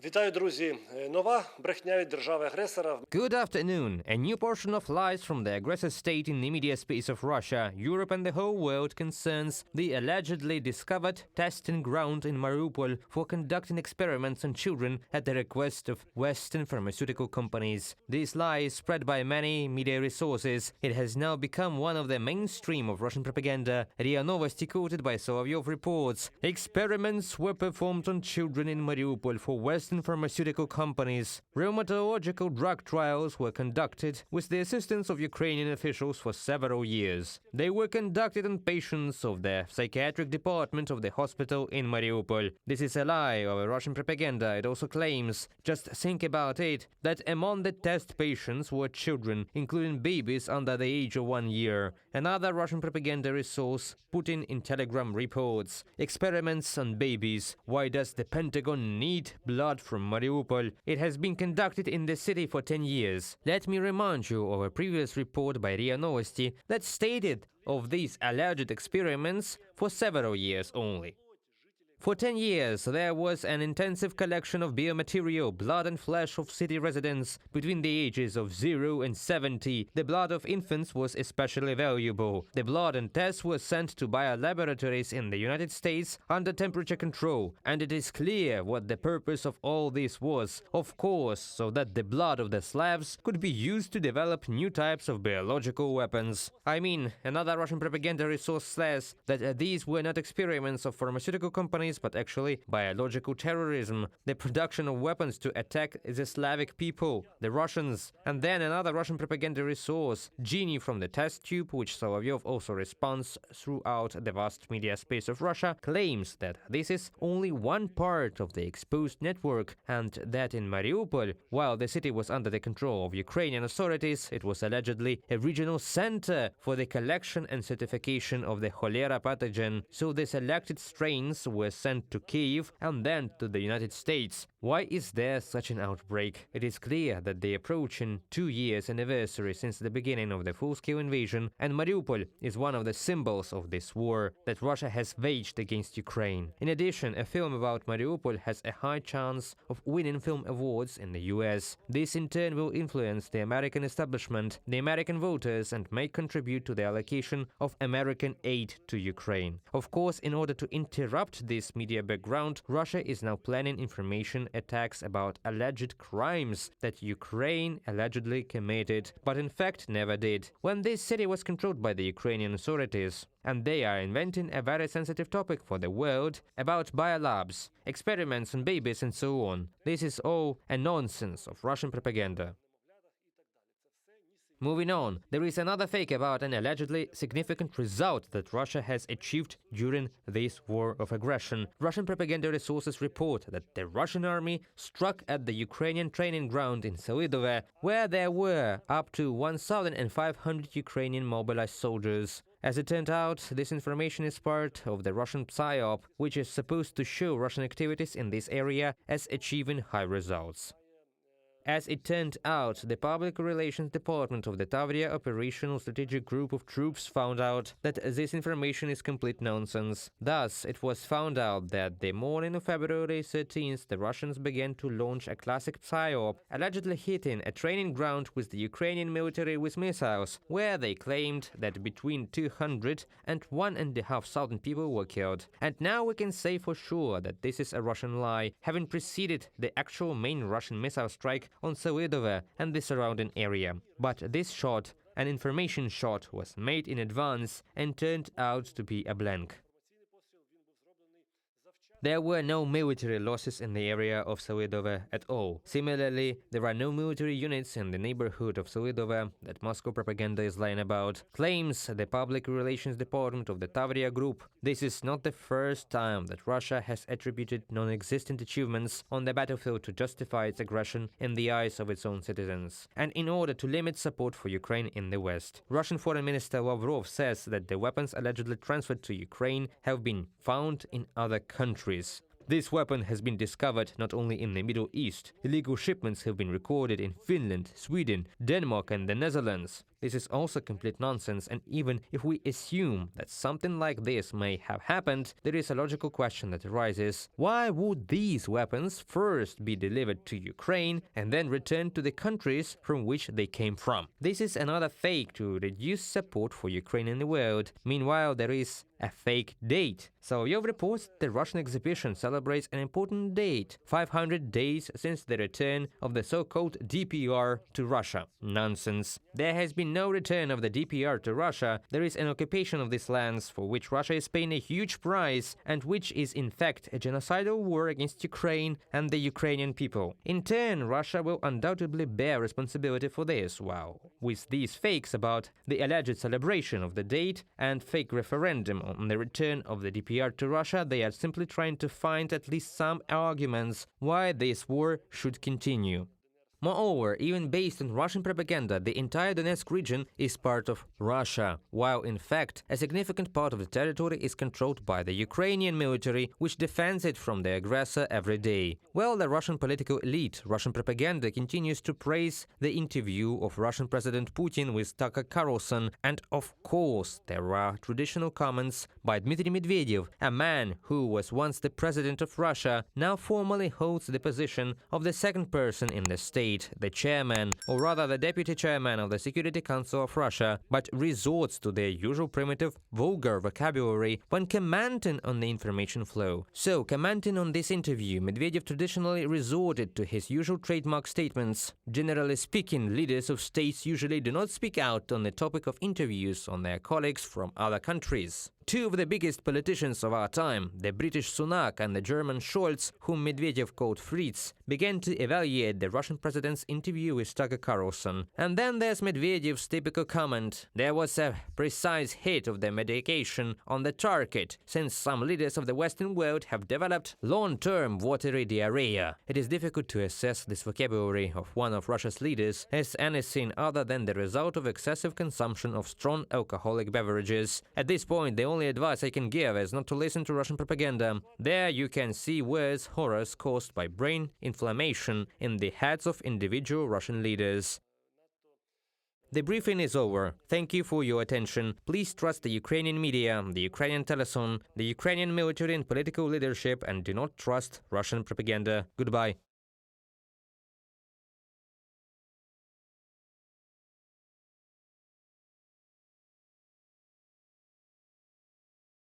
Вітаю, друзі! Нова брехня від держави-агресора. Good afternoon. A new portion of lies from the aggressor state in the media space of Russia, Europe and the whole world concerns the allegedly discovered testing ground in Mariupol for conducting experiments on children at the request of Western pharmaceutical companies. This lie is spread by many media resources. It has now become one of the mainstream of Russian propaganda. RIA Novosti quoted by Selydove reports, experiments were performed on children in Mariupol for Western pharmaceutical companies. Rheumatological drug trials were conducted with the assistance of Ukrainian officials for several years. They were conducted on patients of the psychiatric department of the hospital in Mariupol. This is a lie of Russian propaganda. It also claims, just think about it, that among the test patients were children, including babies under the age of 1 year. Another Russian propaganda resource, Putin in Telegram reports, experiments on babies. Why does the Pentagon need blood from Mariupol? It has been conducted in the city for 10 years. Let me remind you of a previous report by RIA Novosti that stated of these alleged experiments for several years only. For 10 years, there was an intensive collection of biomaterial, blood and flesh of city residents between the ages of 0 and 70. The blood of infants was especially valuable. The blood and tests were sent to biolaboratories in the United States under temperature control, and it is clear what the purpose of all this was. Of course, so that the blood of the Slavs could be used to develop new types of biological weapons. I mean, another Russian propaganda resource says that these were not experiments of pharmaceutical companies, but actually biological terrorism, the production of weapons to attack the Slavic people, the Russians. And then another Russian propaganda resource, Genie from the test tube, which Solovyev also responds throughout the vast media space of Russia, claims that this is only one part of the exposed network, and that in Mariupol, while the city was under the control of Ukrainian authorities, it was allegedly a regional center for the collection and certification of the cholera pathogen, so the selected strains were sent to Kyiv and then to the United States. Why is there such an outbreak? It is clear that the approaching 2 years anniversary since the beginning of the full-scale invasion, and Mariupol is one of the symbols of this war that Russia has waged against Ukraine. In addition, a film about Mariupol has a high chance of winning film awards in the US. This in turn will influence the American establishment, the American voters, and may contribute to the allocation of American aid to Ukraine. Of course, in order to interrupt this media background, Russia is now planning information attacks about alleged crimes that Ukraine allegedly committed, but in fact never did, when this city was controlled by the Ukrainian authorities. And they are inventing a very sensitive topic for the world about biolabs, experiments on babies and so on. This is all a nonsense of Russian propaganda. Moving on, there is another fake about an allegedly significant result that Russia has achieved during this war of aggression. Russian propaganda resources report that the Russian army struck at the Ukrainian training ground in Selydove, where there were up to 1,500 Ukrainian mobilized soldiers. As it turned out, this information is part of the Russian PSYOP, which is supposed to show Russian activities in this area as achieving high results. As it turned out, the Public Relations Department of the Tavria Operational Strategic Group of Troops found out that this information is complete nonsense. Thus, it was found out that the morning of February 13th, the Russians began to launch a classic PSYOP, allegedly hitting a training ground with the Ukrainian military with missiles, where they claimed that between 200 and 1,500 people were killed. And now we can say for sure that this is a Russian lie, having preceded the actual main Russian missile strike on Selydove and the surrounding area. But this shot, an information shot, was made in advance and turned out to be a blank. There were no military losses in the area of Selydove at all. Similarly, there are no military units in the neighborhood of Selydove that Moscow propaganda is lying about, claims the Public Relations Department of the Tavria Group. This is not the first time that Russia has attributed non-existent achievements on the battlefield to justify its aggression in the eyes of its own citizens, and in order to limit support for Ukraine in the West. Russian Foreign Minister Lavrov says that the weapons allegedly transferred to Ukraine have been found in other countries. This weapon has been discovered not only in the Middle East. Illegal shipments have been recorded in Finland, Sweden, Denmark and the Netherlands. This is also complete nonsense, and even if we assume that something like this may have happened, there is a logical question that arises. Why would these weapons first be delivered to Ukraine and then returned to the countries from which they came from? This is another fake to reduce support for Ukraine in the world. Meanwhile, there is a fake date. Selydove reports the Russian exhibition celebrates an important date, 500 days since the return of the so-called DPR to Russia. Nonsense. There has been no return of the DPR to Russia. There is an occupation of these lands for which Russia is paying a huge price and which is in fact a genocidal war against Ukraine and the Ukrainian people. In turn, Russia will undoubtedly bear responsibility for this, while with these fakes about the alleged celebration of the date and fake referendum on the return of the DPR to Russia, they are simply trying to find at least some arguments why this war should continue. Moreover, even based on Russian propaganda, the entire Donetsk region is part of Russia, while in fact a significant part of the territory is controlled by the Ukrainian military, which defends it from the aggressor every day. Well, the Russian political elite, Russian propaganda continues to praise the interview of Russian President Putin with Tucker Carlson, and of course there are traditional comments by Dmitry Medvedev, a man who was once the president of Russia, now formally holds the position of the second person in the state, the chairman, or rather the deputy chairman of the Security Council of Russia, but resorts to their usual primitive, vulgar vocabulary when commenting on the information flow. So, commenting on this interview, Medvedev traditionally resorted to his usual trademark statements. Generally speaking, leaders of states usually do not speak out on the topic of interviews on their colleagues from other countries. Two of the biggest politicians of our time, the British Sunak and the German Scholz, whom Medvedev called Fritz, began to evaluate the Russian president's interview with Tucker Carlson. And then there's Medvedev's typical comment: there was a precise hit of the medication on the target, since some leaders of the Western world have developed long-term watery diarrhea. It is difficult to assess this vocabulary of one of Russia's leaders as anything other than the result of excessive consumption of strong alcoholic beverages. At this point, the only advice I can give is not to listen to Russian propaganda. There you can see worse horrors caused by brain inflammation in the heads of individual Russian leaders. The briefing is over. Thank you for your attention. Please trust the Ukrainian media, the Ukrainian teleson, the Ukrainian military and political leadership, and do not trust Russian propaganda. Goodbye.